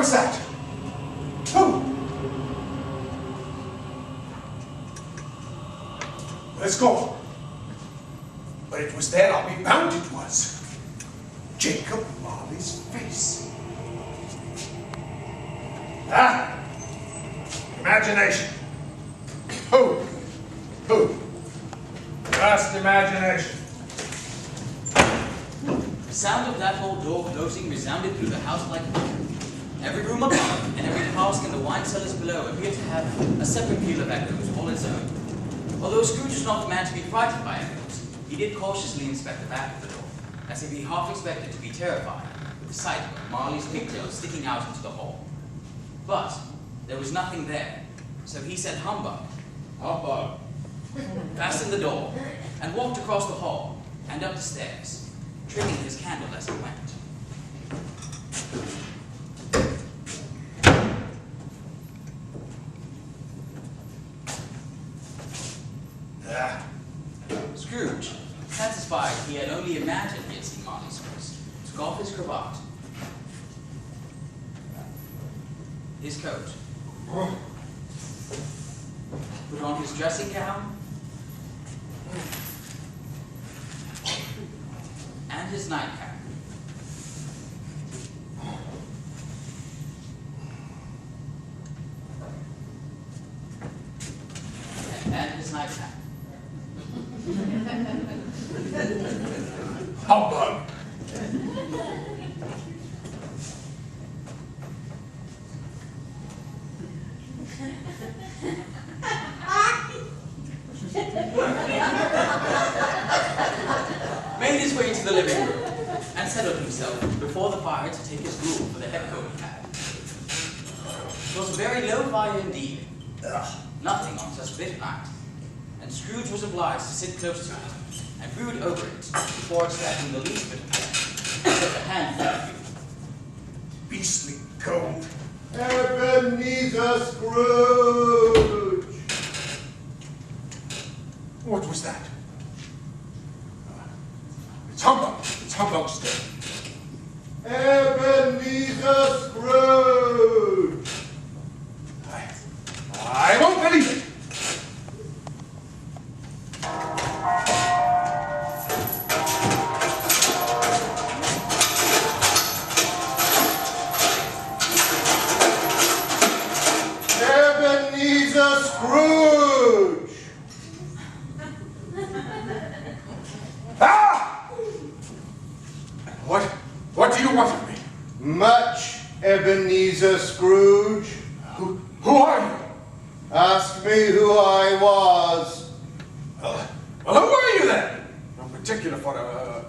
was that? Who? Let's go. But it was there, I'll be bound it was. Jacob Marley's face. Ah! Imagination. Who? Just imagination. The sound of that old door closing resounded through the house like thunder. Every room above and every cask in the wine cellars below appeared to have a separate peal of echoes all its own. Although Scrooge was not the man to be frightened by echoes, he did cautiously inspect the back of the door, as if he half expected to be terrified with the sight of Marley's pigtails sticking out into the hall. But there was nothing there, so he said humbug, Humbug. fastened the door, and walked across the hall and up the stairs, trimming his candle as he went. Scrooge, satisfied he had only imagined he had seen Marley's face, took off his cravat, his coat, put on his dressing gown, and his nightcap. And his nightcap. Humbug. Made his way into the living room and settled himself before the fire to take his gruel for the head coat he had. It was a very low fire indeed. Nothing on such a bitter night, and Scrooge was obliged to sit close to it and brood over it before extracting the least bit of flame, except a handful of fuel. Beastly cold. Ebenezer Scrooge! What was that? It's humbug. It's humbug still. Ebenezer Scrooge! I won't believe it. Ebenezer Scrooge! Ah! What do you want of me? Much, Ebenezer Scrooge. Who are you? Ask me who I was. Well, who are you then? No particular for a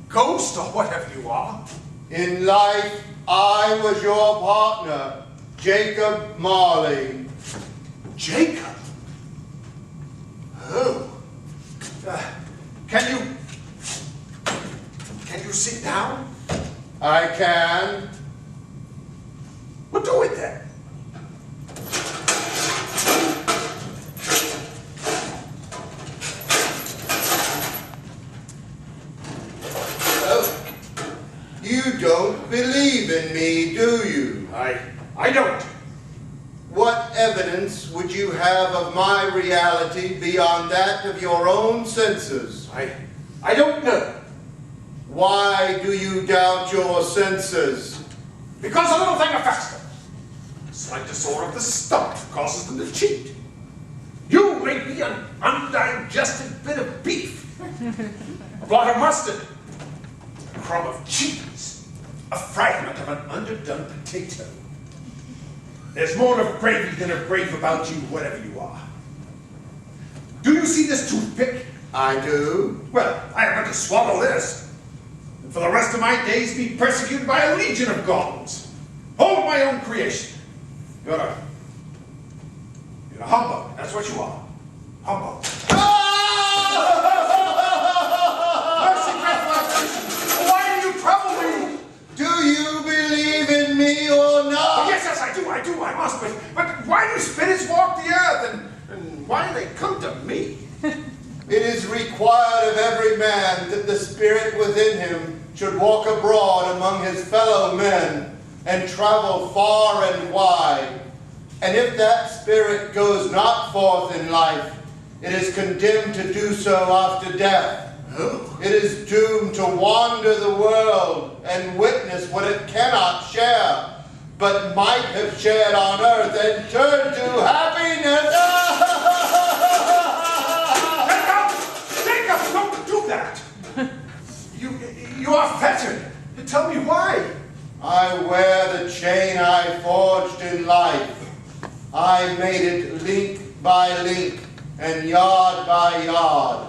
ghost or whatever you are. In life, I was your partner, Jacob Marley. Jacob? Who? Can you sit down? I can. Well, do it then. You don't believe in me, do you? I don't. What evidence would you have of my reality beyond that of your own senses? I don't know. Why do you doubt your senses? Because a little thing affects them. A slight disorder of the stomach causes them to cheat. You may be an undigested bit of beef, a blot of mustard, a crumb of cheese, a fragment of an underdone potato. There's more of gravy than of brave about you, whatever you are. Do you see this toothpick? I do. Well, I am going to swallow this, and for the rest of my days be persecuted by a legion of goblins, all of my own creation. You're a humbug, that's what you are. Humbug. Mercy, Grandfather! Why do you trouble me? Do you believe in me or not? Oh, yes, I must, but why do spirits walk the earth, and why do they come to me? It is required of every man that the spirit within him should walk abroad among his fellow men and travel far and wide. And if that spirit goes not forth in life, it is condemned to do so after death. It is doomed to wander the world and witness what it cannot share, but might have shared on earth and turn to happiness. Jacob, don't do that. You are fettered. Tell me why. I wear the chain I forged in life. I made it link by link and yard by yard.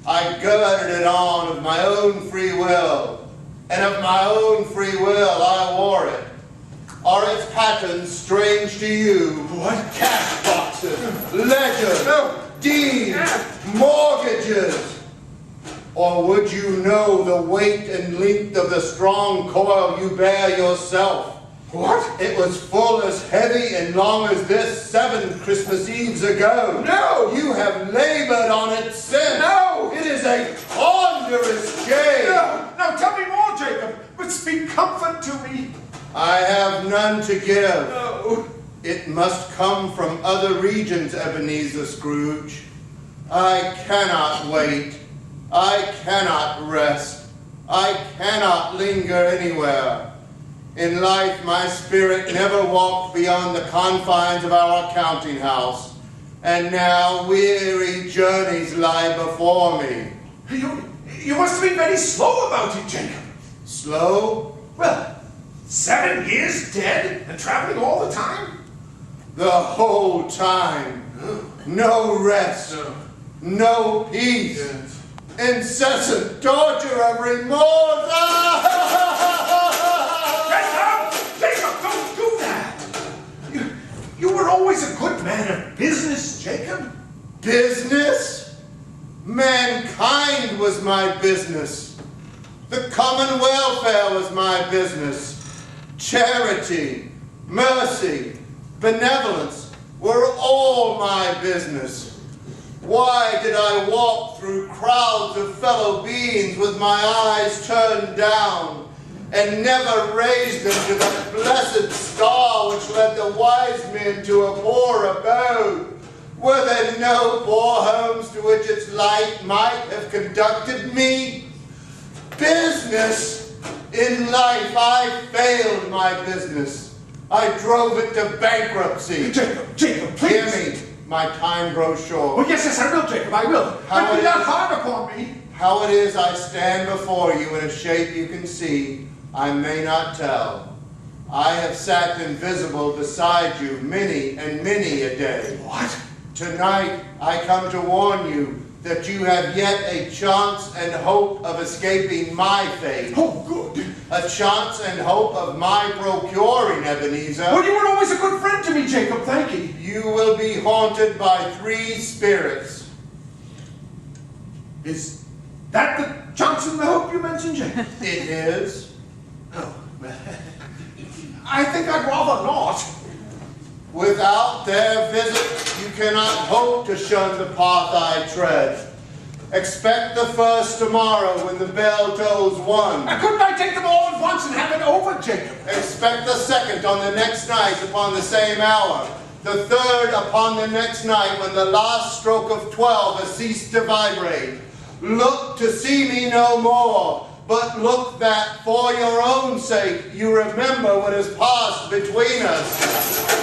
I girded it on of my own free will, and of my own free will I wore it. Are its patterns strange to you? What? Cash boxes, ledgers, deeds, mortgages. Or would you know the weight and length of the strong coil you bear yourself? What? It was full as heavy and long as this 7 Christmas Eves ago. No! You have labored on it since. No! It is a ponderous chain. No, tell me more, Jacob, but speak comfort to me. I have none to give. No. It must come from other regions, Ebenezer Scrooge. I cannot wait. I cannot rest. I cannot linger anywhere. In life, my spirit never walked beyond the confines of our counting house, and now weary journeys lie before me. You must have been very slow about it, Jacob. Slow? Well, 7 years dead and traveling all the time? The whole time. No rest. No peace. Yes. Incessant torture of remorse. Jacob, don't do that. You were always a good man of business, Jacob. Business? Mankind was my business. The common welfare was my business. Charity, mercy, benevolence were all my business. Why did I walk through crowds of fellow beings with my eyes turned down and never raise them to the blessed star which led the wise men to a poor abode? Were there no poor homes to which its light might have conducted me? Business? In life I failed my business. I drove it to bankruptcy. Jacob, please. Hear me. My time grows short. Oh, yes, I will, Jacob, I will. But be not hard upon me. How it is I stand before you in a shape you can see, I may not tell. I have sat invisible beside you many and many a day. What? Tonight I come to warn you that you have yet a chance and hope of escaping my fate. Oh, good. A chance and hope of my procuring, Ebenezer. Well, you were always a good friend to me, Jacob, thank you. You will be haunted by 3 spirits. Is that the chance and the hope you mentioned, Jacob? It is. Oh, I think I'd rather not. Without their visit, you cannot hope to shun the path I tread. Expect the first tomorrow when the bell tolls 1. Couldn't I take them all at once and have it over, Jacob? Expect the second on the next night upon the same hour. The third upon the next night when the last stroke of 12 has ceased to vibrate. Look to see me no more, but look that for your own sake you remember what has passed between us.